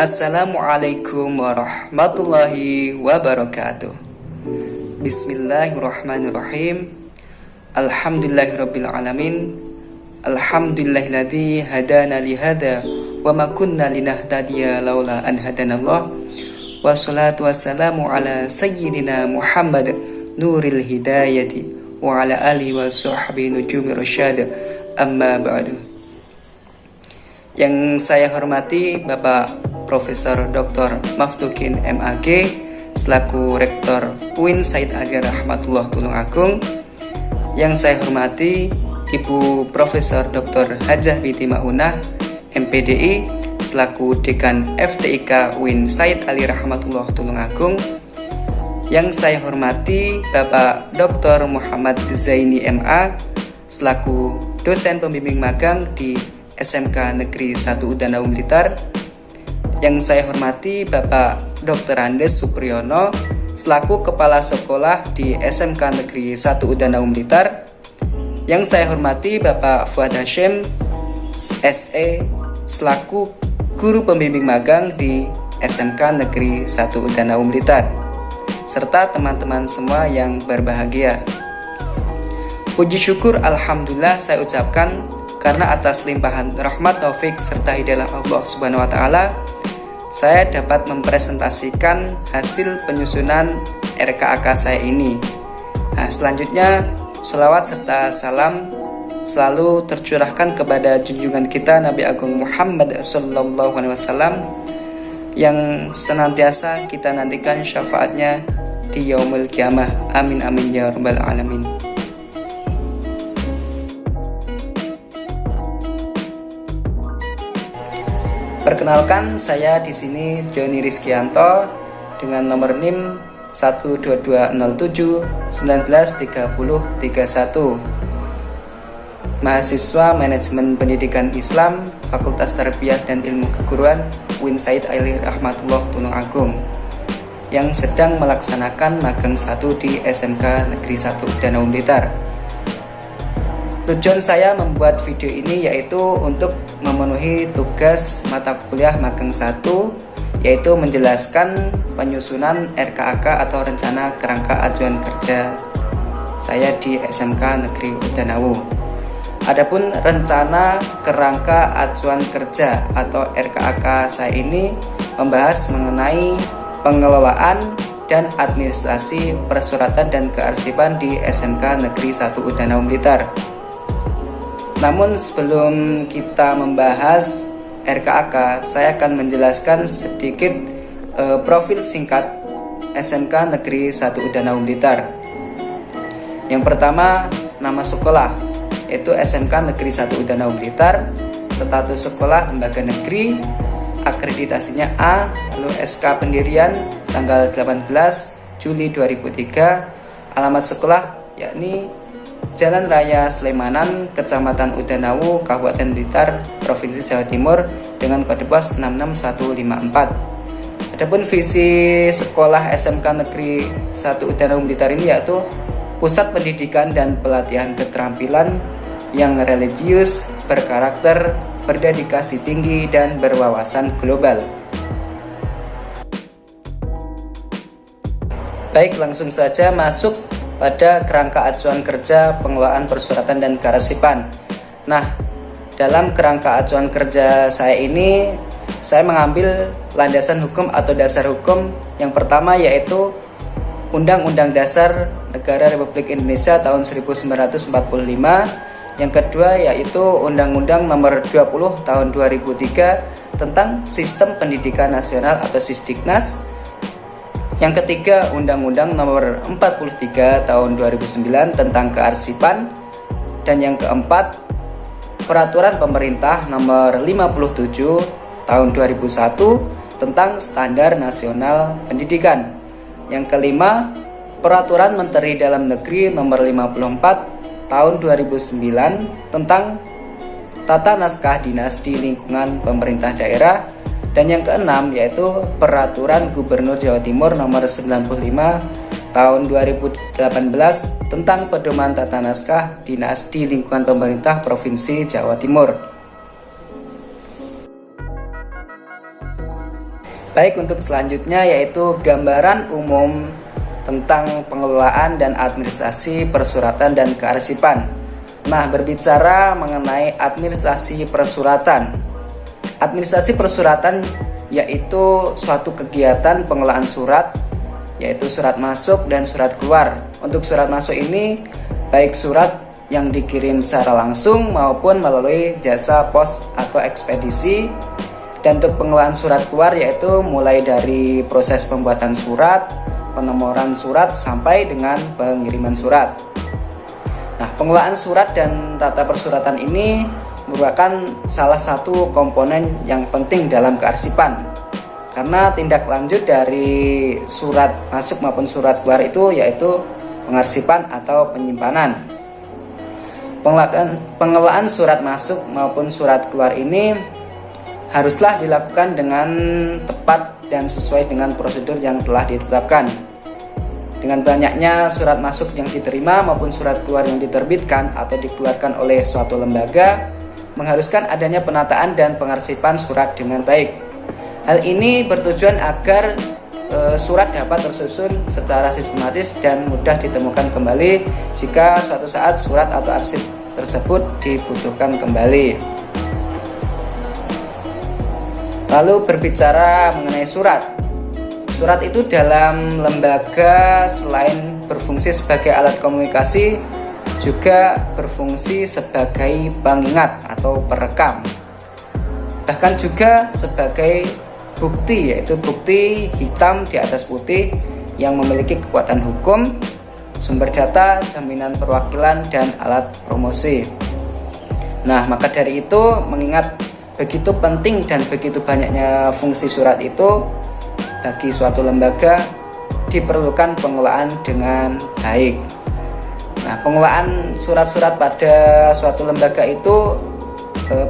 Assalamualaikum warahmatullahi wabarakatuh. Bismillahirrahmanirrahim. Alhamdulillahirabbil alamin. Alhamdulillahilladzi hadana li hadza wa ma kunna linahtadiya laula an hadanallah. Wassalatu wassalamu ala sayyidina Muhammad nuril hidayati wa ala alihi wa sahbihi nujumir rasyad. Amma ba'du. Yang saya hormati Bapak Profesor Dr. Maftukin MAG selaku Rektor UIN Said Aga Rahmatullah Tulungagung. Yang saya hormati Ibu Profesor Dr. Hajah Binti Maunah MPDI selaku Dekan FTIK UIN Said Ali Rahmatullah Tulungagung. Yang saya hormati Bapak Dr. Muhammad Zaini MA selaku dosen pembimbing magang di SMK Negeri 1 Udanau Blitar. Yang saya hormati Bapak Dr. Andes Supriyono selaku Kepala Sekolah di SMK Negeri 1 Udanau Blitar. Yang saya hormati Bapak Fuad Hashim SE selaku Guru Pembimbing Magang di SMK Negeri 1 Udanau Blitar, serta teman-teman semua yang berbahagia. Puji syukur Alhamdulillah saya ucapkan karena atas limpahan rahmat taufik serta hidayah Allah Subhanahu wa taala, saya dapat mempresentasikan hasil penyusunan RKAK saya ini. Nah, selanjutnya sholawat serta salam selalu tercurahkan kepada junjungan kita Nabi Agung Muhammad sallallahu alaihi wasallam yang senantiasa kita nantikan syafaatnya di yaumul kiamah. Amin amin ya rabbal alamin. Perkenalkan, saya di sini Joni Rizkianto dengan nomor NIM 12207193031. Mahasiswa Manajemen Pendidikan Islam Fakultas Tarbiyah dan Ilmu Keguruan UIN Said Ali Rahmatullah Tulungagung yang sedang melaksanakan magang 1 di SMK Negeri 1 Udanau Blitar. Tujuan saya membuat video ini yaitu untuk memenuhi tugas mata kuliah magang 1, yaitu menjelaskan penyusunan RKAK atau Rencana Kerangka Ajuan Kerja saya di SMK Negeri Udanau. Adapun Rencana Kerangka Ajuan Kerja atau RKAK saya ini membahas mengenai pengelolaan dan administrasi persuratan dan kearsipan di SMK Negeri 1 Udanau Blitar. Namun sebelum kita membahas RKAK, saya akan menjelaskan sedikit profil singkat SMK Negeri 1 Udanau Blitar. Yang pertama, nama sekolah, yaitu SMK Negeri 1 Udanau Blitar, status sekolah lembaga negeri, akreditasinya A, lalu SK pendirian tanggal 18 Juli 2003, alamat sekolah yakni Jalan Raya Slemanan, Kecamatan Udanau, Kabupaten Blitar, Provinsi Jawa Timur dengan kode pos 66154. Adapun visi sekolah SMK Negeri 1 Udanau Blitar ini yaitu pusat pendidikan dan pelatihan keterampilan yang religius, berkarakter, berdedikasi tinggi dan berwawasan global. Baik, langsung saja masuk pada kerangka acuan kerja pengelolaan persuratan dan kearsipan. Nah, dalam kerangka acuan kerja saya ini, saya mengambil landasan hukum atau dasar hukum yang pertama yaitu Undang-Undang Dasar Negara Republik Indonesia tahun 1945. Yang kedua yaitu Undang-Undang Nomor 20 tahun 2003 tentang Sistem Pendidikan Nasional atau Sisdiknas. Yang ketiga, Undang-Undang Nomor 43 Tahun 2009 tentang Kearsipan. Dan yang keempat, Peraturan Pemerintah Nomor 57 Tahun 2001 tentang Standar Nasional Pendidikan. Yang kelima, Peraturan Menteri Dalam Negeri Nomor 54 Tahun 2009 tentang Tata Naskah Dinas di Lingkungan Pemerintah Daerah. Dan yang keenam yaitu Peraturan Gubernur Jawa Timur Nomor 95 Tahun 2018 tentang Pedoman Tata Naskah Dinas di Lingkungan Pemerintah Provinsi Jawa Timur. Baik, untuk selanjutnya yaitu gambaran umum tentang pengelolaan dan administrasi persuratan dan kearsipan. Nah, berbicara mengenai administrasi persuratan. Administrasi persuratan yaitu suatu kegiatan pengelolaan surat, yaitu surat masuk dan surat keluar. Untuk surat masuk ini baik surat yang dikirim secara langsung maupun melalui jasa pos atau ekspedisi. Dan untuk pengelolaan surat keluar yaitu mulai dari proses pembuatan surat, penomoran surat sampai dengan pengiriman surat. Nah, pengelolaan surat dan tata persuratan ini merupakan salah satu komponen yang penting dalam kearsipan. Karena tindak lanjut dari surat masuk maupun surat keluar itu yaitu pengarsipan atau penyimpanan. Pengelolaan surat masuk maupun surat keluar ini haruslah dilakukan dengan tepat dan sesuai dengan prosedur yang telah ditetapkan. Dengan banyaknya surat masuk yang diterima maupun surat keluar yang diterbitkan atau dikeluarkan oleh suatu lembaga, mengharuskan adanya penataan dan pengarsipan surat dengan baik. Hal ini bertujuan agar surat dapat tersusun secara sistematis dan mudah ditemukan kembali jika suatu saat surat atau arsip tersebut dibutuhkan kembali. Lalu berbicara mengenai surat. Surat itu dalam lembaga selain berfungsi sebagai alat komunikasi juga berfungsi sebagai pengingat atau perekam. Bahkan juga sebagai bukti, yaitu bukti hitam di atas putih yang memiliki kekuatan hukum, sumber data, jaminan perwakilan, dan alat promosi. Nah, maka dari itu mengingat begitu penting dan begitu banyaknya fungsi surat itu bagi suatu lembaga, diperlukan pengelolaan dengan baik. Nah, pengelolaan surat-surat pada suatu lembaga itu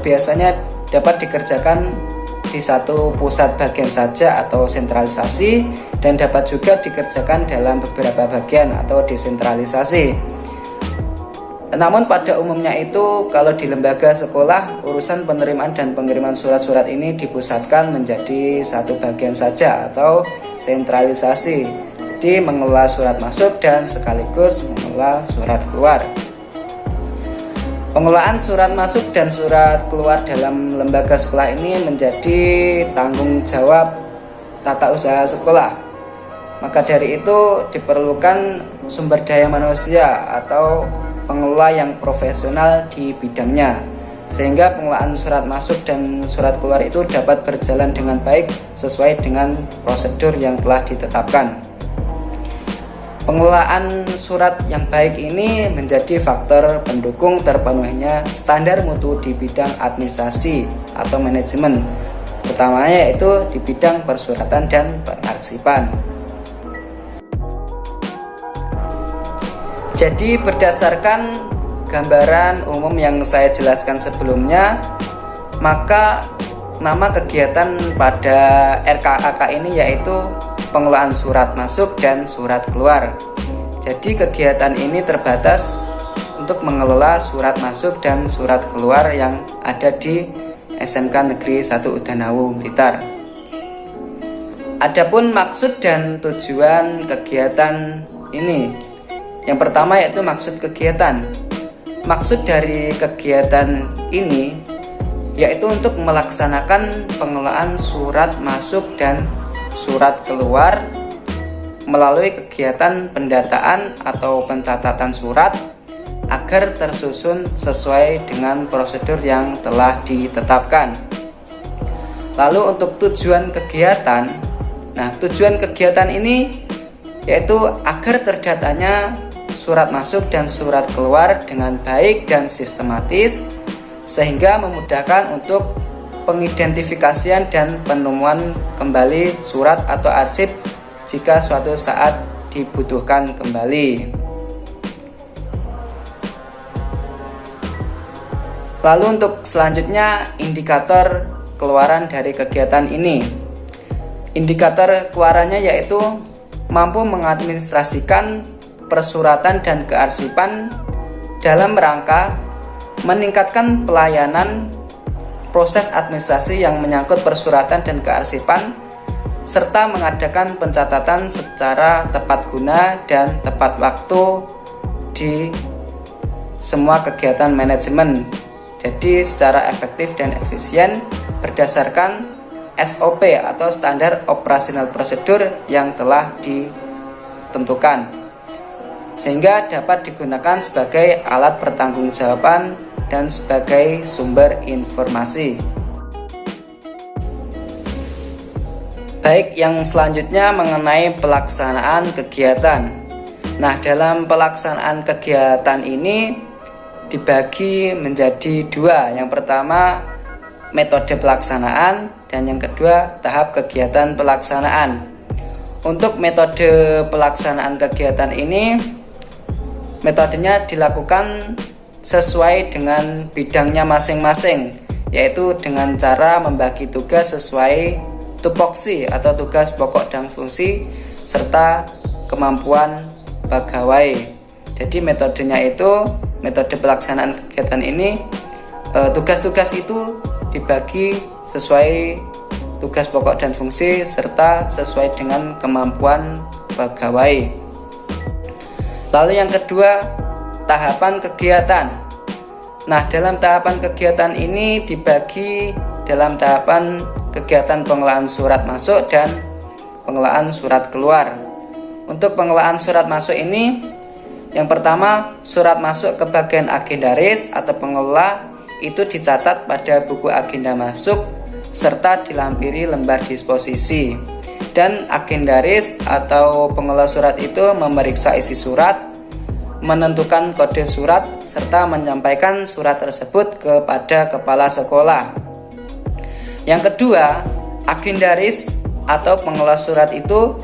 biasanya dapat dikerjakan di satu pusat bagian saja atau sentralisasi, dan dapat juga dikerjakan dalam beberapa bagian atau desentralisasi. Namun pada umumnya itu kalau di lembaga sekolah, urusan penerimaan dan pengiriman surat-surat ini dipusatkan menjadi satu bagian saja atau sentralisasi. Jadi mengelola surat masuk dan sekaligus mengelola surat keluar. Pengelolaan surat masuk dan surat keluar dalam lembaga sekolah ini menjadi tanggung jawab tata usaha sekolah. Maka dari itu diperlukan sumber daya manusia atau pengelola yang profesional di bidangnya, sehingga pengelolaan surat masuk dan surat keluar itu dapat berjalan dengan baik sesuai dengan prosedur yang telah ditetapkan. Pengelolaan surat yang baik ini menjadi faktor pendukung terpenuhinya standar mutu di bidang administrasi atau manajemen, utamanya yaitu di bidang persuratan dan pengarsipan. Jadi berdasarkan gambaran umum yang saya jelaskan sebelumnya, maka nama kegiatan pada RKAK ini yaitu pengelolaan surat masuk dan surat keluar. Jadi kegiatan ini terbatas untuk mengelola surat masuk dan surat keluar yang ada di SMK Negeri 1 Udanawu, Blitar. Adapun maksud dan tujuan kegiatan ini, yang pertama yaitu maksud kegiatan. Maksud dari kegiatan ini yaitu untuk melaksanakan pengelolaan surat masuk dan surat keluar melalui kegiatan pendataan atau pencatatan surat agar tersusun sesuai dengan prosedur yang telah ditetapkan. Lalu untuk tujuan kegiatan, tujuan kegiatan ini yaitu agar terdatanya surat masuk dan surat keluar dengan baik dan sistematis, sehingga memudahkan untuk pengidentifikasian dan penemuan kembali surat atau arsip jika suatu saat dibutuhkan kembali. Lalu untuk selanjutnya, indikator keluaran dari kegiatan ini. Indikator keluarannya yaitu mampu mengadministrasikan persuratan dan kearsipan dalam rangka meningkatkan pelayanan proses administrasi yang menyangkut persuratan dan kearsipan serta mengadakan pencatatan secara tepat guna dan tepat waktu di semua kegiatan manajemen. Jadi secara efektif dan efisien berdasarkan SOP atau standar operasional prosedur yang telah ditentukan, sehingga dapat digunakan sebagai alat pertanggungjawaban dan sebagai sumber informasi. Baik, yang selanjutnya mengenai pelaksanaan kegiatan. Nah, dalam pelaksanaan kegiatan ini dibagi menjadi dua. Yang pertama, metode pelaksanaan, dan yang kedua, tahap kegiatan pelaksanaan. Untuk metode pelaksanaan kegiatan ini, metodenya dilakukan sesuai dengan bidangnya masing-masing, yaitu dengan cara membagi tugas sesuai tupoksi atau tugas pokok dan fungsi serta kemampuan pegawai. Jadi metodenya itu, metode pelaksanaan kegiatan ini, tugas-tugas itu dibagi sesuai tugas pokok dan fungsi serta sesuai dengan kemampuan pegawai. Lalu yang kedua, tahapan kegiatan. Nah, dalam tahapan kegiatan ini dibagi dalam tahapan kegiatan pengelolaan surat masuk dan pengelolaan surat keluar. Untuk pengelolaan surat masuk ini, yang pertama, surat masuk ke bagian agendaris atau pengelola itu dicatat pada buku agenda masuk serta dilampiri lembar disposisi. Dan agendaris atau pengelola surat itu memeriksa isi surat, menentukan kode surat, serta menyampaikan surat tersebut kepada kepala sekolah. Yang kedua, agendaris atau pengelola surat itu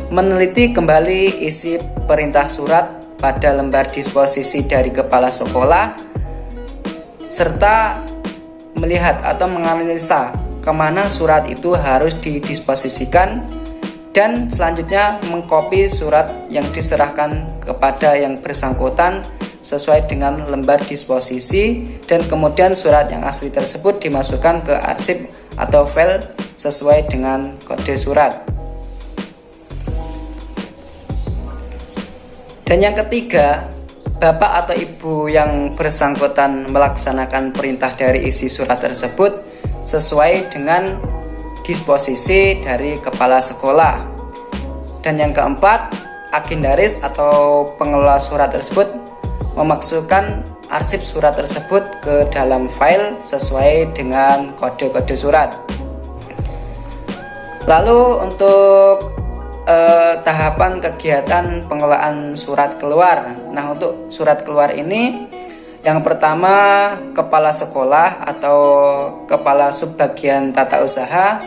meneliti kembali isi perintah surat pada lembar disposisi dari kepala sekolah, serta melihat atau menganalisa kemana surat itu harus didisposisikan, dan selanjutnya mengkopi surat yang diserahkan kepada yang bersangkutan sesuai dengan lembar disposisi, dan kemudian surat yang asli tersebut dimasukkan ke arsip atau file sesuai dengan kode surat. Dan yang ketiga, bapak atau ibu yang bersangkutan melaksanakan perintah dari isi surat tersebut sesuai dengan disposisi dari kepala sekolah. Dan yang keempat, agendaris atau pengelola surat tersebut memasukkan arsip surat tersebut ke dalam file sesuai dengan kode-kode surat. Lalu untuk tahapan kegiatan pengelolaan surat keluar. Nah, untuk surat keluar ini, yang pertama, kepala sekolah atau kepala subbagian tata usaha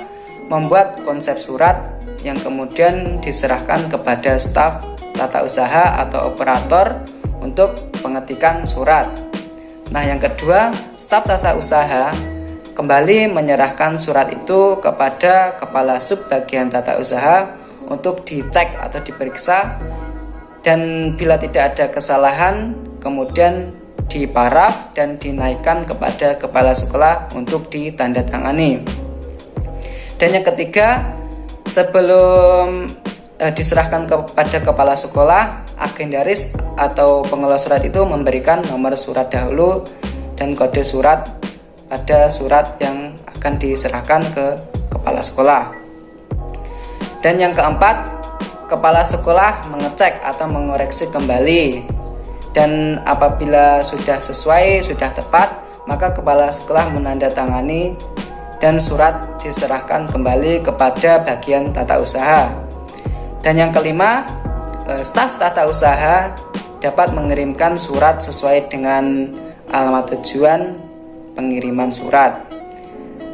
membuat konsep surat yang kemudian diserahkan kepada staf tata usaha atau operator untuk pengetikan surat. Nah, yang kedua, staf tata usaha kembali menyerahkan surat itu kepada kepala subbagian tata usaha untuk dicek atau diperiksa, dan bila tidak ada kesalahan kemudian diparaf dan dinaikkan kepada kepala sekolah untuk ditandatangani. Dan yang ketiga, sebelum diserahkan kepada kepala sekolah, agendaris atau pengelola surat itu memberikan nomor surat dahulu dan kode surat pada surat yang akan diserahkan ke kepala sekolah. Dan yang keempat, kepala sekolah mengecek atau mengoreksi kembali, dan apabila sudah sesuai, sudah tepat, maka kepala sekolah menandatangani dan surat diserahkan kembali kepada bagian tata usaha. Dan yang kelima, staf tata usaha dapat mengirimkan surat sesuai dengan alamat tujuan pengiriman surat.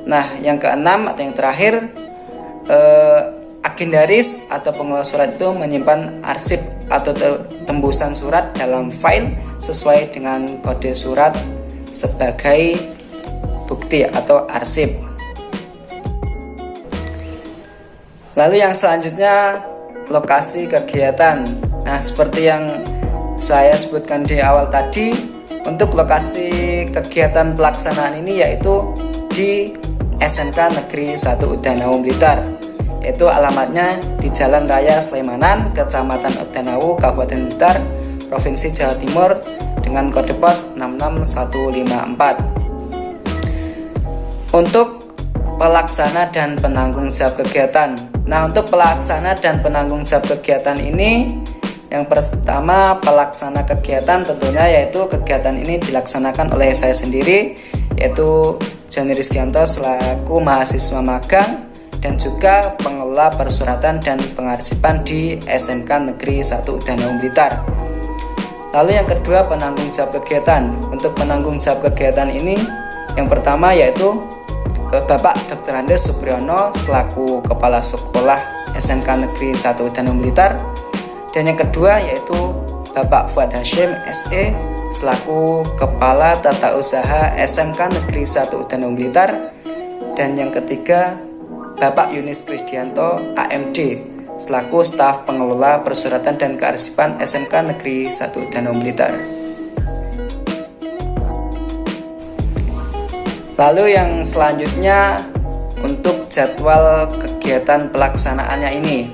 Nah, yang keenam atau yang terakhir, agendaris atau pengelola surat itu menyimpan arsip atau tembusan surat dalam file sesuai dengan kode surat sebagai bukti atau arsip. Lalu yang selanjutnya, lokasi kegiatan. Nah, seperti yang saya sebutkan di awal tadi, untuk lokasi kegiatan pelaksanaan ini yaitu di SMK Negeri 1 Udanaum Blitar. yaitu alamatnya di Jalan Raya Slemanan, Kecamatan Udanewu, Kabupaten Blitar, Provinsi Jawa Timur, dengan kode pos 66154. Untuk pelaksana dan penanggung jawab kegiatan. Nah, untuk pelaksana dan penanggung jawab kegiatan ini, yang pertama pelaksana kegiatan tentunya yaitu kegiatan ini dilaksanakan oleh saya sendiri, yaitu Joni Rizkianto selaku mahasiswa magang dan juga pengelola persuratan dan pengarsipan di SMK Negeri 1 Udanewu Blitar. Lalu yang kedua penanggung jawab kegiatan. Untuk penanggung jawab kegiatan ini yang pertama yaitu Bapak Dr. Andes Supriyono selaku Kepala Sekolah SMK Negeri 1 Udanewu Blitar. Dan yang kedua yaitu Bapak Fuad Hashim SE selaku Kepala Tata Usaha SMK Negeri 1 Udanewu Blitar. Dan yang ketiga Bapak Yunis Krisdianto AMD selaku staf pengelola persuratan dan kearsipan SMK Negeri 1 Udanewu Blitar. Lalu yang selanjutnya untuk jadwal kegiatan pelaksanaannya ini.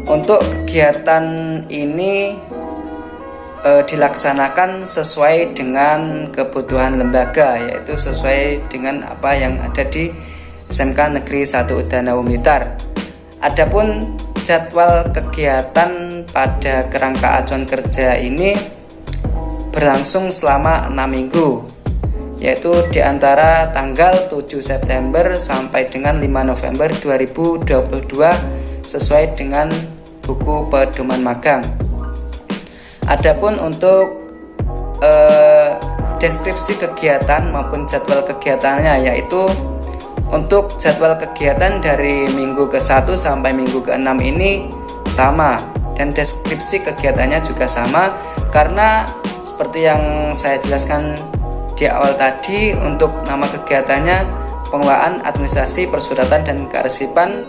Untuk kegiatan ini dilaksanakan sesuai dengan kebutuhan lembaga, yaitu sesuai dengan apa yang ada di SMK Negeri 1 Udanewu Blitar. Adapun jadwal kegiatan pada kerangka acuan kerja ini berlangsung selama 6 minggu, yaitu di antara tanggal 7 September sampai dengan 5 November 2022 sesuai dengan buku pedoman magang. Adapun untuk deskripsi kegiatan maupun jadwal kegiatannya, yaitu untuk jadwal kegiatan dari minggu ke-1 sampai minggu ke-6 ini sama, dan deskripsi kegiatannya juga sama, karena seperti yang saya jelaskan di awal tadi, untuk nama kegiatannya pengelolaan administrasi persuratan dan kearsipan,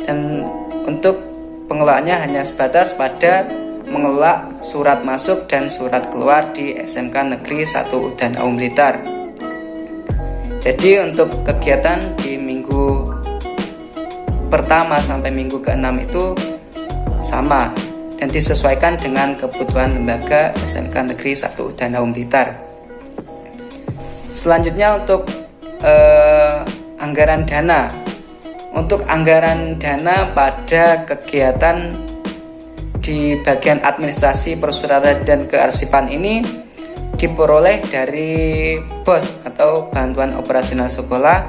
dan untuk pengelolaannya hanya sebatas pada mengelola surat masuk dan surat keluar di SMK Negeri 1 Udanewu Blitar. Jadi untuk kegiatan di minggu pertama sampai minggu ke-6 itu sama dan disesuaikan dengan kebutuhan lembaga SMK Negeri 1 Udanewu Blitar. Selanjutnya untuk anggaran dana. Untuk anggaran dana pada kegiatan di bagian administrasi persuratan dan kearsipan ini diperoleh dari BOS atau bantuan operasional sekolah,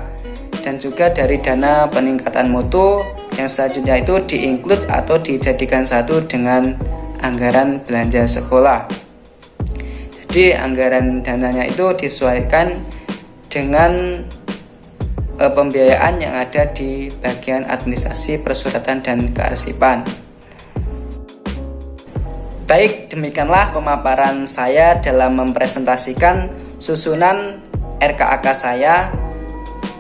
dan juga dari dana peningkatan mutu yang selanjutnya itu di-include atau dijadikan satu dengan anggaran belanja sekolah. Jadi anggaran dananya itu disesuaikan dengan pembiayaan yang ada di bagian administrasi persuratan dan kearsipan. Baik, demikianlah pemaparan saya dalam mempresentasikan susunan RKAK saya.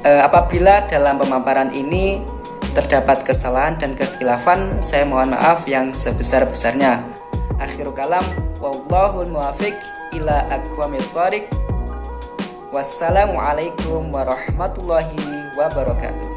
Apabila dalam pemaparan ini terdapat kesalahan dan kekhilafan, saya mohon maaf yang sebesar-besarnya. Akhirul kalam, wallahul muwaffiq ila aqwamit thoriq. Wassalamualaikum warahmatullahi wabarakatuh.